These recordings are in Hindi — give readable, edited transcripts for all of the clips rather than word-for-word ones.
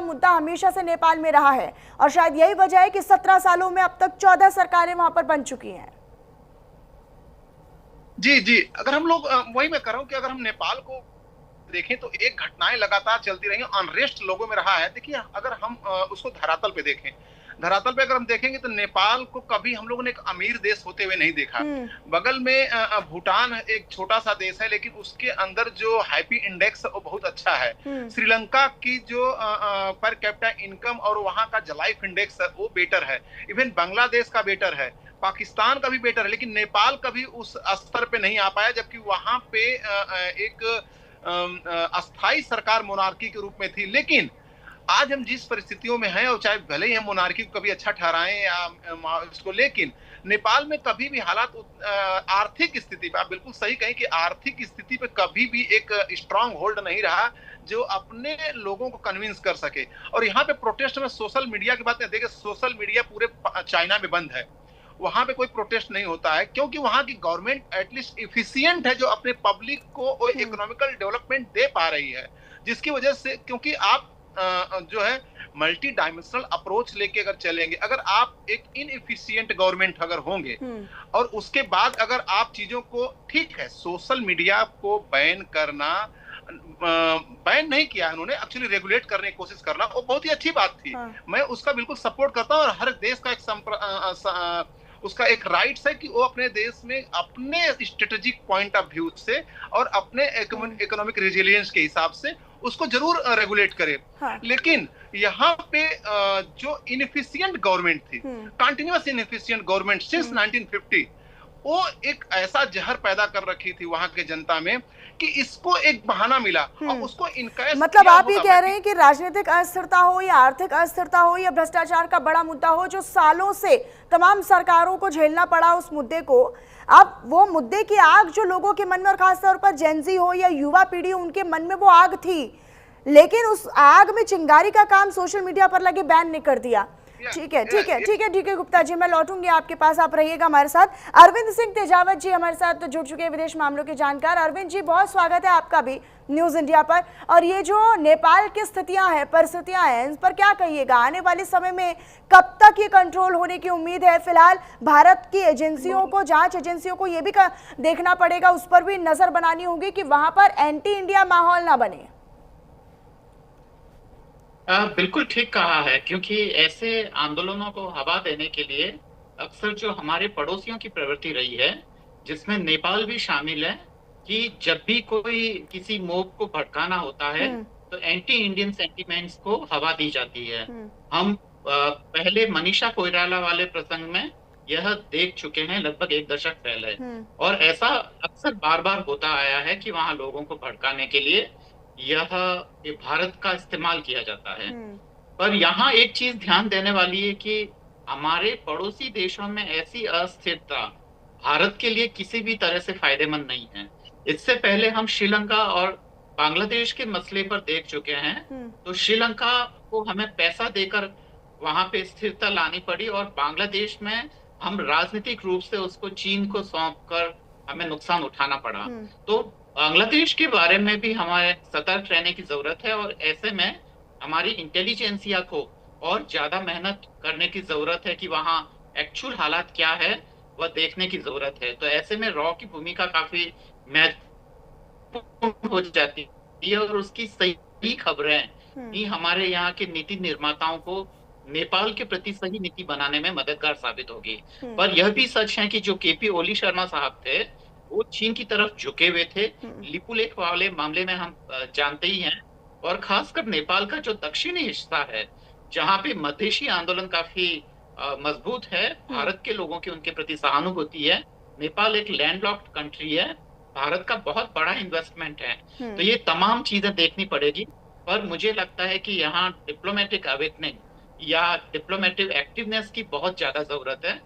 मुद्दा हमेशा से नेपाल में रहा है और शायद यही वजह है कि 17 सालों में अब तक 14 सरकारें वहां पर बन चुकी हैं। जी जी, अगर हम लोग वही मैं कर रहा हूँ कि अगर हम नेपाल को देखें तो एक घटनाएं लगातार चलती रही, अनरेस्ट लोगों में रहा है। देखिए, अगर हम उसको धरातल पे देखें, धरातल पे अगर हम देखेंगे तो नेपाल को कभी हम लोगों ने एक अमीर देश होते हुए नहीं देखा। बगल में भूटान एक छोटा सा देश है, लेकिन उसके अंदर जो हैप्पी इंडेक्स वो बहुत अच्छा है। श्रीलंका की जो पर कैपिटा इनकम और वहां का जो लाइफ इंडेक्स है वो बेटर है। इवन बांग्लादेश का बेटर है, पाकिस्तान का भी बेटर है, लेकिन नेपाल कभी उस स्तर पे नहीं आ पाया, जबकि वहां पे एक अस्थाई सरकार मोनार्की के रूप में थी। लेकिन आज हम जिस परिस्थितियों में हैं, और चाहे भले ही हम मोनार्की को कभी अच्छा ठहराएं या इसको, लेकिन नेपाल में कभी भी हालात आर्थिक स्थिति पे, आप बिल्कुल सही कहें कि आर्थिक स्थिति पे कभी भी एक स्ट्रांग होल्ड नहीं रहा जो अपने लोगों को कन्विंस कर सके। और यहाँ पे प्रोटेस्ट में सोशल मीडिया की बात नहीं, देखिए सोशल मीडिया पूरे चाइना में बंद है, वहां पे कोई प्रोटेस्ट नहीं होता है, क्योंकि वहां की गवर्नमेंट एटलीस्ट इफिशिएंट है, जो अपने पब्लिक को इकोनॉमिकल डेवलपमेंट दे पा रही है, जिसकी वजह से, क्योंकि आप जो है मल्टी डायमेंशनल अप्रोच लेके अगर चलेंगे, अगर आप एक इनएफिशिएंट गवर्नमेंट अगर होंगे और उसके बाद अगर आप चीजों को, ठीक है सोशल मीडिया को बैन करना, बैन नहीं किया उन्होंने, एक्चुअली रेगुलेट करने की कोशिश करना वो बहुत ही अच्छी बात थी। मैं उसका बिल्कुल सपोर्ट करता हूँ, और हर देश का एक उसका एक राइट्स है कि वो अपने देश में अपने स्ट्रेटेजिक पॉइंट ऑफ व्यू से और अपने इकोनॉमिक रेजिलियंस के हिसाब से उसको जरूर रेगुलेट करे। लेकिन यहाँ पे जो इनएफिशिएंट गवर्नमेंट थी, कंटिन्यूअस इनएफिशिएंट गवर्नमेंट सिंस 1950, वो एक ऐसा जहर पैदा कर रखी थी वहां के जनता में कि इसको एक बहाना मिला और उसको इनका, मतलब आप ये कह रहे हैं कि राजनीतिक अस्थिरता हो या आर्थिक अस्थिरता हो या भ्रष्टाचार का बड़ा मुद्दा हो, जो सालों से तमाम सरकारों को झेलना पड़ा उस मुद्दे को, अब वो मुद्दे की आग जो लोगों के मन में, और खासतौर पर जेनजी हो या युवा पीढ़ी हो, उनके मन में वो आग थी, लेकिन उस आग में चिंगारी का काम सोशल मीडिया पर लगे बैन ने कर दिया। ठीक है गुप्ता जी, मैं लौटूंगी आपके पास, आप रहिएगा हमारे साथ। अरविंद सिंह तेजावत जी हमारे साथ जुड़ चुके हैं, विदेश मामलों के जानकार। अरविंद जी, बहुत स्वागत है आपका भी न्यूज इंडिया पर। और ये जो नेपाल की स्थितियां हैं, परिस्थितियां हैं, इन पर क्या कहिएगा? आने वाले समय में कब तक ये कंट्रोल होने की उम्मीद है? फिलहाल भारत की एजेंसियों को, जांच एजेंसियों को ये भी देखना पड़ेगा, उस पर भी नजर बनानी होगी कि वहां पर एंटी इंडिया माहौल ना बने। बिल्कुल ठीक कहा है, क्योंकि ऐसे आंदोलनों को हवा देने के लिए अक्सर जो हमारे पड़ोसियों की प्रवृत्ति रही है, जिसमें नेपाल भी शामिल है, कि जब भी कोई किसी मोब को भड़काना होता है तो एंटी इंडियन सेंटिमेंट्स को हवा दी जाती है। हम पहले मनीषा कोइराला वाले प्रसंग में यह देख चुके हैं, लगभग 1 दशक पहले, और ऐसा अक्सर बार बार होता आया है कि वहां लोगों को भड़काने के लिए यह भारत का इस्तेमाल किया जाता है। पर यहाँ एक चीज ध्यान देने वाली है कि हमारे पड़ोसी देशों में ऐसी अस्थिरता भारत के लिए किसी भी तरह से फायदेमंद नहीं है। इससे पहले हम श्रीलंका और बांग्लादेश के मसले पर देख चुके हैं, तो श्रीलंका को हमें पैसा देकर वहां पे स्थिरता लानी पड़ी, और बांग्लादेश में हम राजनीतिक रूप से उसको चीन को सौंप कर हमें नुकसान उठाना पड़ा। तो बांग्लादेश के बारे में भी हमारे सतर्क रहने की जरूरत है, और ऐसे में हमारी इंटेलिजेंसिया को और ज्यादा मेहनत करने की जरूरत है कि वहाँ एक्चुअल हालात क्या है वह देखने की जरूरत है। तो ऐसे में रॉ की भूमिका काफी महत्वपूर्ण हो जाती है, और उसकी सही खबरें ही हमारे यहाँ के नीति निर्माताओं को नेपाल के प्रति सही नीति बनाने में मददगार साबित होगी। पर यह भी सच है कि जो केपी ओली शर्मा साहब थे, वो चीन की तरफ झुके हुए थे। लिपुलेख वाले मामले में हम जानते ही हैं, और खासकर नेपाल का जो दक्षिणी हिस्सा है, जहाँ पे मधेशी आंदोलन काफी मजबूत है, भारत के लोगों की उनके प्रति सहानुभूति है। नेपाल एक लैंडलॉक्ड कंट्री है, भारत का बहुत बड़ा इन्वेस्टमेंट है, तो ये तमाम चीजें देखनी पड़ेगी। पर मुझे लगता है कि यहाँ डिप्लोमेटिक अवेकनिंग या डिप्लोमेटिक एक्टिवनेस की बहुत ज्यादा जरूरत है,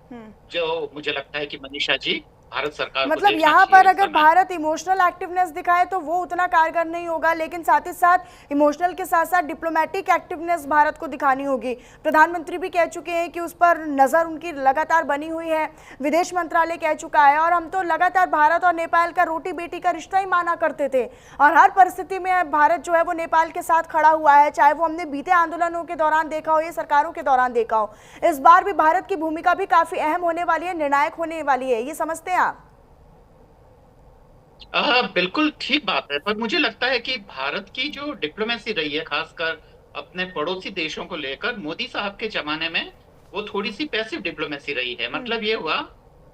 जो मुझे लगता है कि मनीषा जी भारत सरकार को मतलब देखना यहाँ चाहिए पर इस अगर समय। भारत इमोशनल एक्टिवनेस दिखाए तो वो उतना कारगर नहीं होगा, लेकिन साथ ही साथ इमोशनल के साथ साथ डिप्लोमेटिक एक्टिवनेस भारत को दिखानी होगी। प्रधानमंत्री भी कह चुके हैं कि उस पर नज़र उनकी लगातार बनी हुई है, विदेश मंत्रालय कह चुका है, और हम तो लगातार भारत और नेपाल का रोटी बेटी का रिश्ता ही माना करते थे, और हर परिस्थिति में भारत जो है वो नेपाल के साथ खड़ा हुआ है, चाहे वो हमने बीते आंदोलनों के दौरान देखा हो या सरकारों के दौरान देखा हो। इस बार भी भारत की भूमिका भी काफ़ी अहम होने वाली है, निर्णायक होने वाली है, ये समझते हैं आप? बिल्कुल ठीक बात है, पर मुझे लगता है कि भारत की जो डिप्लोमेसी रही है, खासकर अपने पड़ोसी देशों को लेकर, मोदी साहब के जमाने में वो थोड़ी सी पैसिव डिप्लोमेसी रही है। मतलब ये हुआ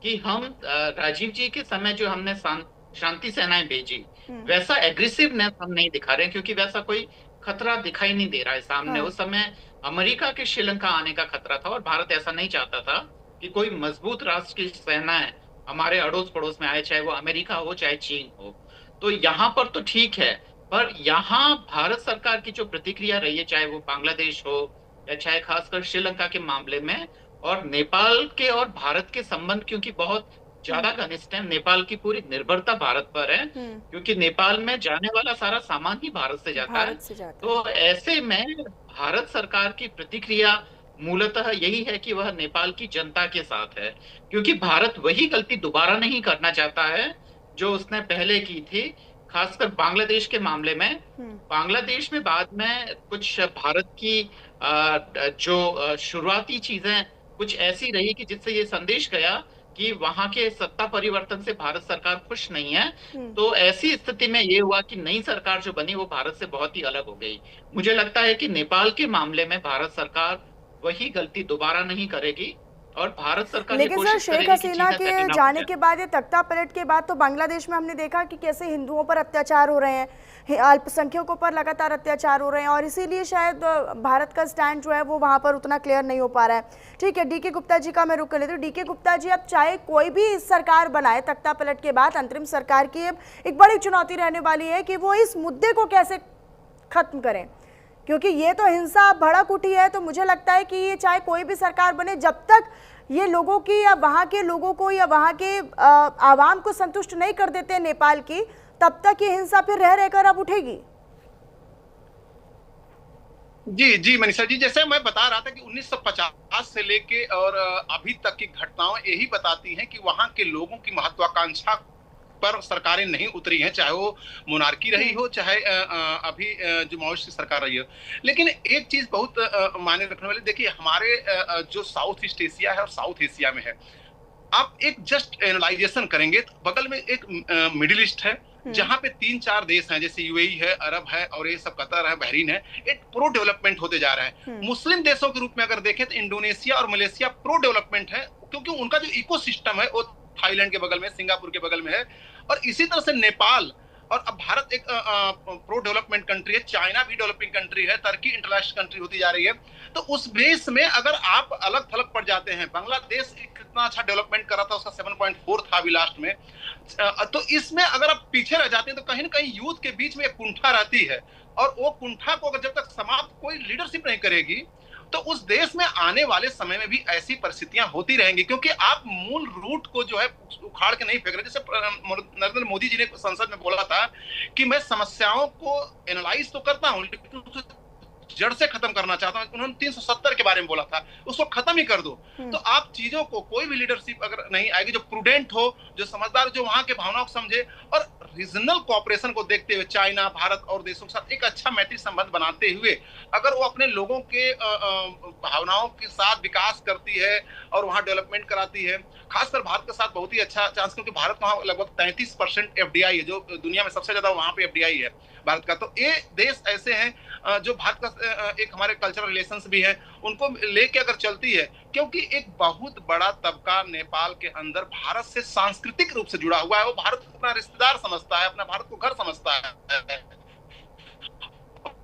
कि हम राजीव जी के समय जो हमने शांति सेनाएं भेजी, वैसा एग्रेसिवनेस हम नहीं दिखा रहे हैं, क्योंकि वैसा कोई खतरा दिखाई नहीं दे रहा है सामने। हाँ। उस समय अमेरिका के श्रीलंका आने का खतरा था, और भारत ऐसा नहीं चाहता था कि कोई मजबूत राष्ट्र की सेनाएं हमारे अड़ोस पड़ोस में आए, चाहे वो अमेरिका हो चाहे चीन हो। तो यहाँ पर तो ठीक है, पर यहाँ भारत सरकार की जो प्रतिक्रिया रही है, चाहे वो बांग्लादेश हो या चाहे खासकर श्रीलंका के मामले में, और नेपाल के और भारत के संबंध क्योंकि बहुत ज्यादा घनिष्ठ है, नेपाल की पूरी निर्भरता भारत पर है, क्योंकि नेपाल में जाने वाला सारा सामान ही भारत से जाता है। भारत से जाता है। तो ऐसे में भारत सरकार की प्रतिक्रिया मूलतः यही है कि वह नेपाल की जनता के साथ है, क्योंकि भारत वही गलती दोबारा नहीं करना चाहता है जो उसने पहले की थी, खासकर बांग्लादेश के मामले में। बांग्लादेश में बाद में कुछ भारत की जो शुरुआती चीजें कुछ ऐसी रही कि जिससे ये संदेश गया कि वहां के सत्ता परिवर्तन से भारत सरकार खुश नहीं है। तो ऐसी स्थिति में ये हुआ कि नई सरकार जो बनी वो भारत से बहुत ही अलग हो गई। मुझे लगता है कि नेपाल के मामले में भारत सरकार वही गलती दोबारा नहीं करेगी, और भारत सरकार ये लेकिन सर, कोशिश शेख करेगी कि हसीना चीजें के सेटिंग अप हो जाने जाए। के बाद या तख्ता पलट के बाद तो बांग्लादेश में हमने देखा कि कैसे हिंदुओं पर अत्याचार हो रहे हैं, अल्पसंख्यकों पर लगातार अत्याचार हो रहे हैं, और इसीलिए शायद भारत का स्टैंड जो है वो वहाँ पर उतना क्लियर नहीं हो पा रहा है। ठीक है, डीके गुप्ता जी का मैं रुक कर लेती हूँ। डीके गुप्ता जी, अब चाहे कोई भी सरकार बनाए तख्ता पलट के बाद, अंतरिम सरकार की अब एक बड़ी चुनौती रहने वाली है कि वो इस मुद्दे को कैसे खत्म करें, क्योंकि ये तो हिंसा भड़क उठी है। तो मुझे लगता है कि ये चाहे कोई भी सरकार बने, जब तक ये लोगों की या वहाँ के लोगों को या वहाँ के आवाम को संतुष्ट नहीं कर देते नेपाल की, तब तक ये हिंसा फिर रह रहकर अब उठेगी। जी जी मनीषा जी, जैसे मैं बता रहा था कि 1950 से लेके और अभी तक की घटनाएं यही बताती हैं कि वहां के लोगों की महत्वाकांक्षा पर सरकारें नहीं उतरी हैं, चाहे वो मोनार्की रही हो चाहे अभी जो माओवादी सरकार रही हो। लेकिन एक चीज बहुत मायने रखने वाली, देखिए हमारे जो साउथ ईस्ट एशिया है और साउथ एशिया में है, आप एक जस्ट एनालाइजेशन करेंगे तो बगल में एक मिडिल ईस्ट है जहां पे 3-4 देश हैं, जैसे यूएई है, अरब है और ये सब कतर है, बहरीन है। एक प्रो डेवलपमेंट होते जा रहा है। मुस्लिम देशों के रूप में अगर देखें तो इंडोनेशिया और मलेशिया प्रो डेवलपमेंट है, क्योंकि उनका जो इकोसिस्टम है वो थाईलैंड के बगल में, सिंगापुर के बगल में है। और इसी तरह से नेपाल, और अब भारत एक प्रो डेवलपमेंट कंट्री है, चाइना भी डेवलपिंग कंट्री है, तुर्की इंटरनेशनल कंट्री होती जा रही है। तो उस बेस में अगर आप अलग थलग पड़ जाते हैं, बांग्लादेश कितना अच्छा डेवलपमेंट कर रहा था, उसका 7.4 था अभी लास्ट में, तो इसमें अगर आप पीछे रह जाते हैं तो कहीं ना कहीं यूथ के बीच में एक कुंठा रहती है, और वो कुंठा को अगर जब तक समाप्त कोई लीडरशिप नहीं करेगी तो उस देश में आने वाले समय में भी ऐसी परिस्थितियां होती रहेंगी, क्योंकि आप मूल रूट को जो है उखाड़ के नहीं फेंक रहे। जैसे नरेंद्र मोदी जी ने संसद में बोला था कि मैं समस्याओं को एनालाइज तो करता हूं लेकिन उसे जड़ से खत्म करना चाहता हूं। उन्होंने 370 के बारे में बोला था, उसको खत्म ही कर दो। तो आप चीजों को, कोई भी लीडरशिप अगर नहीं आएगी जो प्रूडेंट हो, जो समझदार, जो वहां के भावनाओं को समझे और रीजनल कोऑपरेशन को देखते हुए चाइना, भारत और देशों के साथ एक अच्छा मैत्री संबंध बनाते हुए अगर वो अपने लोगों के भावनाओं के साथ विकास करती है और वहां डेवलपमेंट कराती है, खासकर भारत के साथ बहुत ही अच्छा चांस, क्योंकि भारत वहां लगभग 33% एफडीआई है, जो दुनिया में सबसे ज्यादा वहां पे एफडीआई है भारत का। तो ये देश ऐसे हैं जो भारत का एक हमारे कल्चरल रिलेशंस भी है, उनको लेके अगर चलती है, क्योंकि एक बहुत बड़ा तबका नेपाल के अंदर भारत से सांस्कृतिक रूप से जुड़ा हुआ है। वो भारत को अपना रिश्तेदार समझता है, अपना भारत को घर समझता है।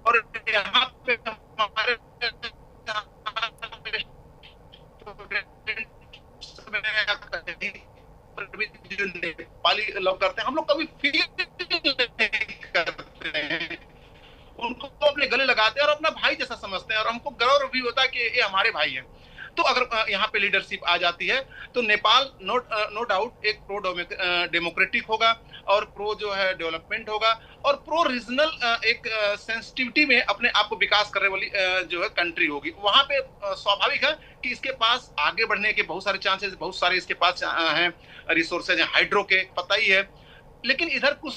और यहाँ पे हमारे जो नेपाली लोग करते हैं, हम लोग कभी फील नहीं करते हैं, उनको तो अपने गले लगाते हैं और अपना भाई जैसा समझते हैं, और हमको गर्व भी होता है कि ये हमारे भाई हैं। तो अगर यहाँ पे लीडरशिप आ जाती है तो नेपाल नो डाउट एक प्रो डेमोक्रेटिक होगा और प्रो जो है डेवलपमेंट होगा और प्रो रीजनल एक सेंसिटिविटी में अपने आप को विकास करने वाली जो है कंट्री होगी। वहां पे स्वाभाविक है कि इसके पास आगे बढ़ने के बहुत सारे चांसेस, बहुत सारे इसके पास हैं रिसोर्सेज, हाइड्रो के पता ही है। लेकिन इधर कुछ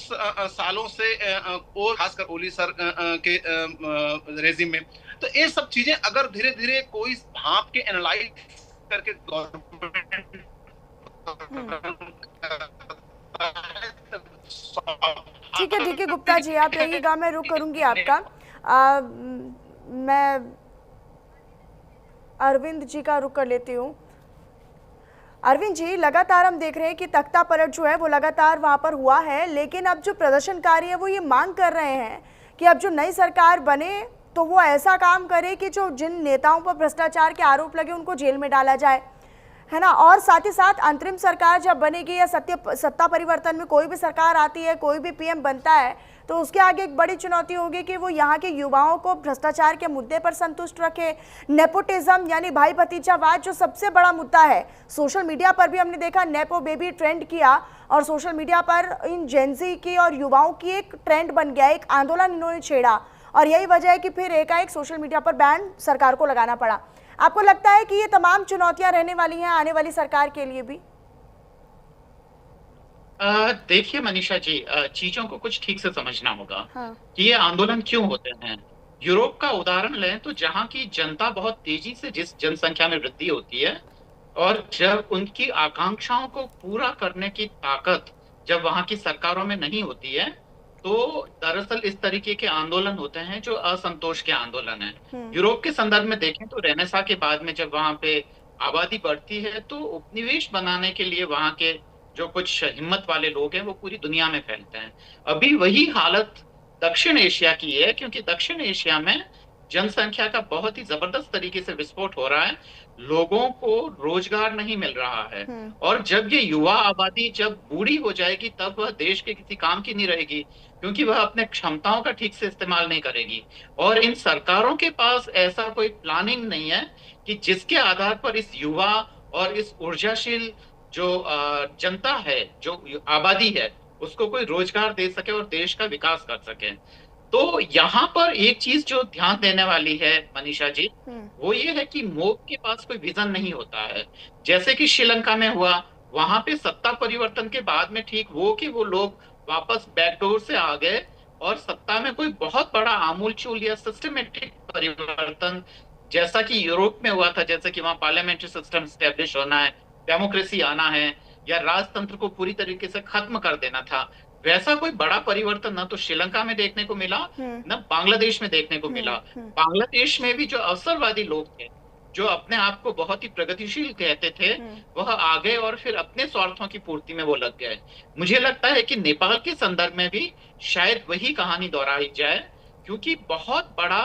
सालों से और खासकर ओली सर के रेजिम में तो ये सब चीजें अगर धीरे धीरे कोई भाप के एनालाइज करके गवर्नमेंट ठीक है गुप्ता जी, आप रहिएगा, मैं रुक करूंगी आपका। मैं अरविंद जी का रुक कर लेती हूँ। अरविंद जी, लगातार हम देख रहे हैं कि तख्ता पलट जो है वो लगातार वहां पर हुआ है, लेकिन अब जो प्रदर्शनकारी है वो ये मांग कर रहे हैं कि अब जो नई सरकार बने तो वो ऐसा काम करे कि जो जिन नेताओं पर भ्रष्टाचार के आरोप लगे उनको जेल में डाला जाए, है ना। और साथ ही साथ अंतरिम सरकार जब बनेगी या सत्ता परिवर्तन में कोई भी सरकार आती है, कोई भी पीएम बनता है, तो उसके आगे एक बड़ी चुनौती होगी कि वो यहाँ के युवाओं को भ्रष्टाचार के मुद्दे पर संतुष्ट रखे। नेपोटिज्म यानी भाई भतीजावाद जो सबसे बड़ा मुद्दा है, सोशल मीडिया पर भी हमने देखा नेपो बेबी ट्रेंड किया और सोशल मीडिया पर इन जेंजी की और युवाओं की एक ट्रेंड बन गया, एक आंदोलन इन्होंने छेड़ा और यही वजह है कि फिर एकाएक सोशल मीडिया पर बैन सरकार को लगाना पड़ा। आपको लगता है कि ये तमाम चुनौतियां रहने वाली हैं आने वाली सरकार के लिए भी? देखिए मनीषा जी, चीजों को कुछ ठीक से समझना होगा। हाँ। कि ये आंदोलन क्यों होते हैं। यूरोप का उदाहरण लें तो जहां की जनता बहुत तेजी से जिस जनसंख्या में वृद्धि होती है और जब उनकी आकांक्षाओं को पूरा करने की ताकत जब वहां की सरकारों में नहीं होती है तो दरअसल इस तरीके के आंदोलन होते हैं जो असंतोष के आंदोलन है। यूरोप के संदर्भ में देखें तो रेनेसां के बाद में जब वहां पे आबादी बढ़ती है तो उपनिवेश बनाने के लिए वहां के जो कुछ हिम्मत वाले लोग हैं वो पूरी दुनिया में फैलते हैं। अभी वही हालत दक्षिण एशिया की है, क्योंकि दक्षिण एशिया में जनसंख्या का बहुत ही जबरदस्त तरीके से विस्फोट हो रहा है, लोगों को रोजगार नहीं मिल रहा है और जब ये युवा आबादी जब बूढ़ी हो जाएगी तब वह देश के किसी काम की नहीं रहेगी, क्योंकि वह अपने क्षमताओं का ठीक से इस्तेमाल नहीं करेगी। और इन सरकारों के पास ऐसा कोई प्लानिंग नहीं है कि जिसके आधार पर इस युवा और इस ऊर्जाशील जो जनता है, जो आबादी है, उसको कोई रोजगार दे सके और देश का विकास कर सके। तो यहाँ पर एक चीज जो ध्यान देने वाली है मनीषा जी, वो ये है कि मोब के पास कोई विजन नहीं होता है। जैसे कि श्रीलंका में हुआ, वहां पे सत्ता परिवर्तन के बाद में ठीक वो कि वो लोग वापस बैकडोर से आ गए और सत्ता में कोई बहुत बड़ा आमूलचूल या सिस्टमेटिक परिवर्तन जैसा कि यूरोप में हुआ था, जैसे कि वहां पार्लियामेंट्री सिस्टम स्टैब्लिश होना है, डेमोक्रेसी आना है या राजतंत्र को पूरी तरीके से खत्म कर देना था, वैसा कोई बड़ा परिवर्तन ना तो श्रीलंका में देखने को मिला न बांग्लादेश में देखने को मिला। बांग्लादेश में भी जो अवसरवादी लोग थे, जो अपने आप को बहुत ही प्रगतिशील कहते थे, वह आ गए और फिर अपने स्वार्थों की पूर्ति में वो लग गए। मुझे लगता है कि नेपाल के संदर्भ में भी शायद वही कहानी दोहराई जाए, क्योंकि बहुत बड़ा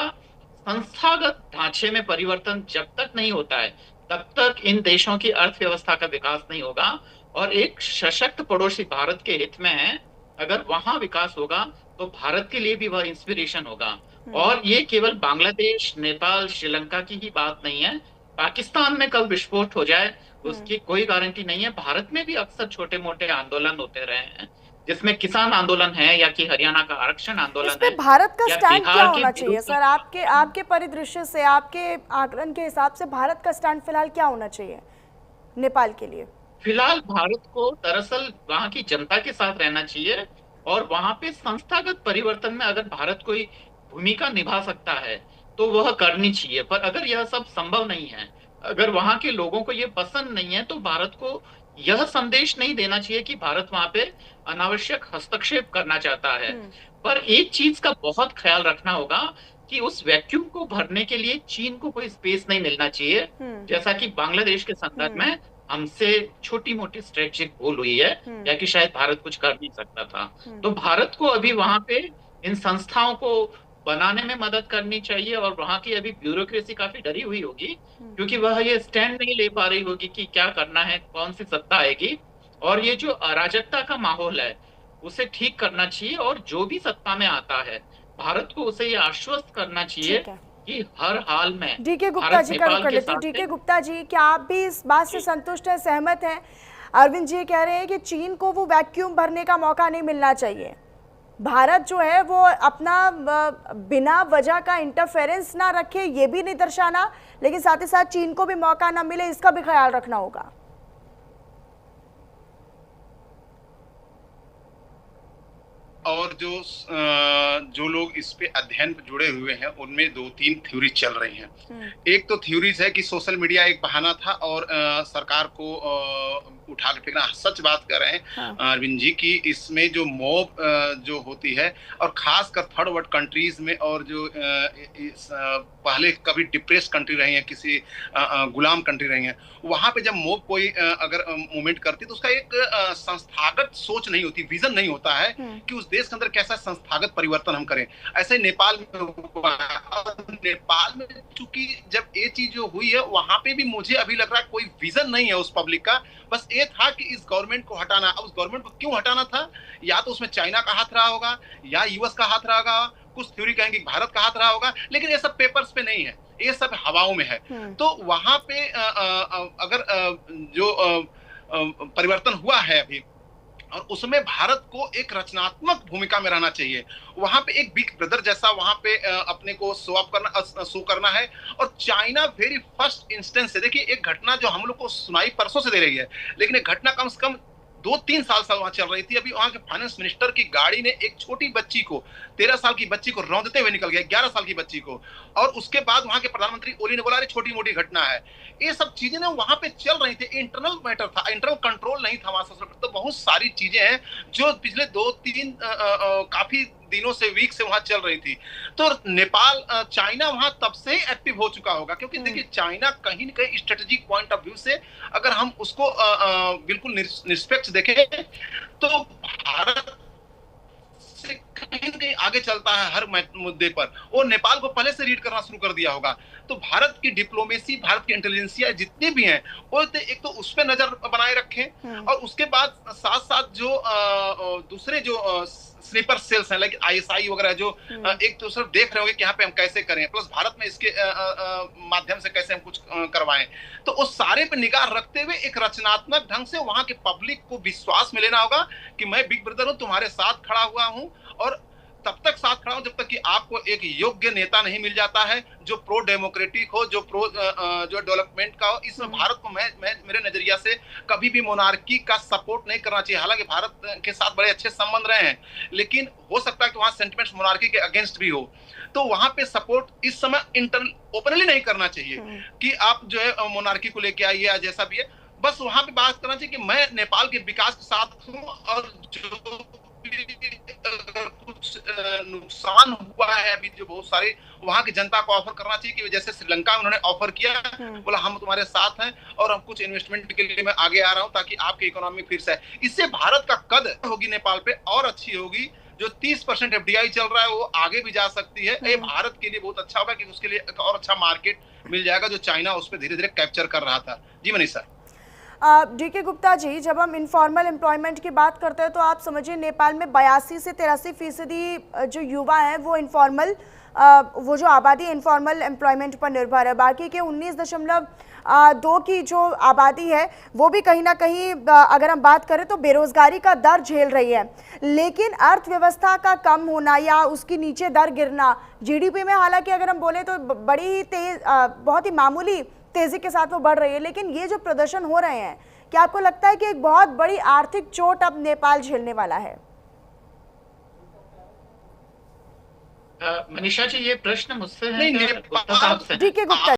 संस्थागत ढांचे में परिवर्तन जब तक नहीं होता है तब तक इन देशों की अर्थव्यवस्था का विकास नहीं होगा। और एक सशक्त पड़ोसी भारत के हित में है, अगर वहां विकास होगा तो भारत के लिए भी वह इंस्पिरेशन होगा। और ये केवल बांग्लादेश, नेपाल, श्रीलंका की ही बात नहीं है, पाकिस्तान में कब विस्फोट हो जाए उसकी कोई गारंटी नहीं है। भारत में भी अक्सर छोटे मोटे आंदोलन होते रहे हैं, जिसमें किसान आंदोलन है या कि हरियाणा का आरक्षण आंदोलन है। भारत का स्टैंड क्या होना चाहिए सर, आपके परिदृश्य से, आपके आकलन के हिसाब से भारत का स्टैंड फिलहाल क्या होना चाहिए नेपाल के लिए? फिलहाल भारत को दरअसल वहां की जनता के साथ रहना चाहिए और वहां पे संस्थागत परिवर्तन में अगर भारत कोई भूमिका निभा सकता है तो वह करनी चाहिए। पर अगर यह सब संभव नहीं है, अगर वहां के लोगों को ये पसंद नहीं है, तो भारत को यह संदेश नहीं देना चाहिए कि भारत वहां पे अनावश्यक हस्तक्षेप करना चाहता है। पर एक चीज का बहुत ख्याल रखना होगा कि उस वैक्यूम को भरने के लिए चीन को कोई स्पेस नहीं मिलना चाहिए, जैसा कि बांग्लादेश के संदर्भ में हमसे छोटी मोटी स्ट्रेटेजिक भूल हुई है या कि शायद भारत कुछ कर नहीं सकता था। तो भारत को अभी वहां पे इन संस्थाओं को बनाने में मदद करनी चाहिए और वहां की अभी ब्यूरोक्रेसी काफी डरी हुई होगी, क्योंकि वह ये स्टैंड नहीं ले पा रही होगी कि क्या करना है, कौन सी सत्ता आएगी। और ये जो अराजकता का माहौल है उसे ठीक करना चाहिए और जो भी सत्ता में आता है भारत को उसे ये आश्वस्त करना चाहिए कि हर हाल में डीके गुप्ता भारत जी का रुख नेपाल कर के लेते हैं। साथ डीके में गुप्ता जी, क्या आप भी इस बात से संतुष्ट हैं, सहमत हैं? अरविंद जी कह रहे हैं कि चीन को वो वैक्यूम भरने का मौका नहीं मिलना चाहिए। भारत जो है वो अपना बिना वजह का इंटरफेरेंस ना रखे, ये भी नहीं दर्शाना, लेकिन साथ ही साथ चीन को भी मौका ना मिले, इसका भी ख्याल रखना होगा। और जो लोग इस पे अध्ययन पे जुड़े हुए हैं उनमें 2-3 थ्योरी चल रही हैं। एक तो थ्योरीज है कि सोशल मीडिया एक बहाना था और सरकार को उठा के फेंकना। सच बात कर रहे हैं हाँ। अरविंद जी की इसमें जो मॉब जो होती है और खासकर थर्ड वर्ल्ड कंट्रीज में और जो पहले कभी डिप्रेस कंट्री रही है, किसी गुलाम कंट्री रही है, वहां पे जब मॉब कोई अगर मूवमेंट करती है तो उसका एक संस्थागत सोच नहीं होती, विजन नहीं होता है कि उस देश के अंदर कैसा संस्थागत परिवर्तन हम करें। ऐसे नेपाल में हुआ है। और नेपाल में चूंकि जब ये चीज जो हुई है वहां पे भी मुझे अभी लग रहा है कोई विजन नहीं है उस पब्लिक का। बस ये था कि इस गवर्नमेंट को हटाना। अब उस गवर्नमेंट को क्यों हटाना था? या तो उसमें चाइना का हाथ रहा होगा या यूएस का हाथ रहा होगा, कुछ थ्योरी कहेंगे भारत का हाथ रहा होगा, लेकिन ये सब पेपर्स पे नहीं है, ये सब हवाओं में है। तो वहां पे अगर जो परिवर्तन हुआ है अभी और उसमें भारत को एक रचनात्मक भूमिका में रहना चाहिए। वहां पे एक बिग ब्रदर जैसा वहां पे अपने को शो करना है। और चाइना वेरी फर्स्ट इंस्टेंस है। देखिए एक घटना जो हम लोग को सुनाई परसों से दे रही है, लेकिन एक घटना कम से कम 2-3 साल से वहां चल रही थी। अभी वहां के फाइनेंस मिनिस्टर की गाड़ी ने एक छोटी बच्ची को, 13 साल की बच्ची को रौंदते हुए निकल गया, 11 साल की बच्ची को। और उसके बाद वहां के प्रधानमंत्री ओली ने बोला अरे छोटी मोटी घटना है। ये सब चीजें ना वहां पे चल रही थी, इंटरनल मैटर था, इंटरनल कंट्रोल नहीं था वहां। तो बहुत सारी चीजें हैं जो पिछले 2-3 काफी दिनों से, वीक से वहां चल रही थी। तो नेपाल चाइना वहां तब से ही एक्टिव हो चुका होगा, क्योंकि देखिए चाइना कहीं न कहीं स्ट्रेटेजिक पॉइंट ऑफ व्यू से अगर हम उसको बिल्कुल निष्पक्ष देखें तो भारत से कहीं न कहीं आगे चलता है हर मुद्दे पर। वो नेपाल को पहले से रीड करना शुरू कर दिया होगा। तो भारत की डिप्लोमेसी, भारत की इंटेलिजेंसिया जितनी भी हैं, वो एक तो उस पर नजर बनाए रखें और उसके बाद साथ साथ जो दूसरे जो स्लीपर सेल्स हैं, लाइक आईएसआई वगैरह, जो एक दूसरे देख रहे होंगे कि यहाँ पे हम कैसे करें, प्लस भारत में इसके माध्यम से कैसे हम कुछ करवाएं। तो उस सारे पे निगाह रखते हुए एक रचनात्मक ढंग से वहां के पब्लिक को विश्वास में लेना होगा कि मैं बिग ब्रदर हूं, तुम्हारे साथ खड़ा हुआ हूं और तब तक साथ खड़ा हूं जब तक कि आपको एक योग्य नेता नहीं मिल जाता है जो प्रो डेमोक्रेटिक हो, जो डेवलपमेंट का हो। इसमें भारत को मैं मेरे नजरिया से कभी भी मोनार्की का सपोर्ट नहीं करना चाहिए। हालांकि भारत के साथ बड़े अच्छे संबंध रहे हैं, लेकिन हो सकता है कि वहां सेंटिमेंट्स मोनार्की के अगेंस्ट भी हो। तो वहां पे सपोर्ट इस समय इंटरनल ओपनली नहीं करना चाहिए कि आप जो है मोनार्की को लेके आइए या जैसा भी है। बस वहां पे बात करना चाहिए कि मैं नेपाल के विकास के साथ हूं और जो अगर कुछ नुकसान हुआ है अभी जो बहुत सारे, वहां की जनता को ऑफर करना चाहिए कि जैसे श्रीलंका में उन्होंने ऑफर किया, बोला हम तुम्हारे साथ हैं और हम कुछ इन्वेस्टमेंट के लिए मैं आगे आ रहा हूं ताकि आपकी इकोनॉमी फिर से, इससे भारत का कद होगी नेपाल पे और अच्छी होगी। जो 30% एफडीआई चल रहा है वो आगे भी जा सकती है। ये भारत के लिए बहुत अच्छा होगा कि उसके लिए एक और अच्छा मार्केट मिल जाएगा जो चाइना उस पर धीरे धीरे कैप्चर कर रहा था। जी मनीषा। डीके गुप्ता जी, जब हम इनफॉर्मल एम्प्लॉयमेंट की बात करते हैं तो आप समझिए नेपाल में 82 से 83% जो युवा हैं वो इनफॉर्मल, वो जो आबादी इनफॉर्मल एम्प्लॉयमेंट पर निर्भर है। बाकी के 19.2 की जो आबादी है वो भी कहीं ना कहीं अगर हम बात करें तो बेरोजगारी का दर झेल रही है। लेकिन अर्थव्यवस्था का कम होना या उसकी नीचे दर गिरना, जीडीपी में हालांकि अगर हम बोले तो बड़ी ही तेज, बहुत ही मामूली तेजी के साथ वो बढ़ रही है, लेकिन ये जो प्रदर्शन हो रहे हैं, क्या आपको लगता है कि एक बहुत बड़ी आर्थिक चोट अब नेपाल झेलने वाला है? मनीषा जी, ये प्रश्न मुझसे है नहीं, गुप्ता साहब से। डीके गुप्ता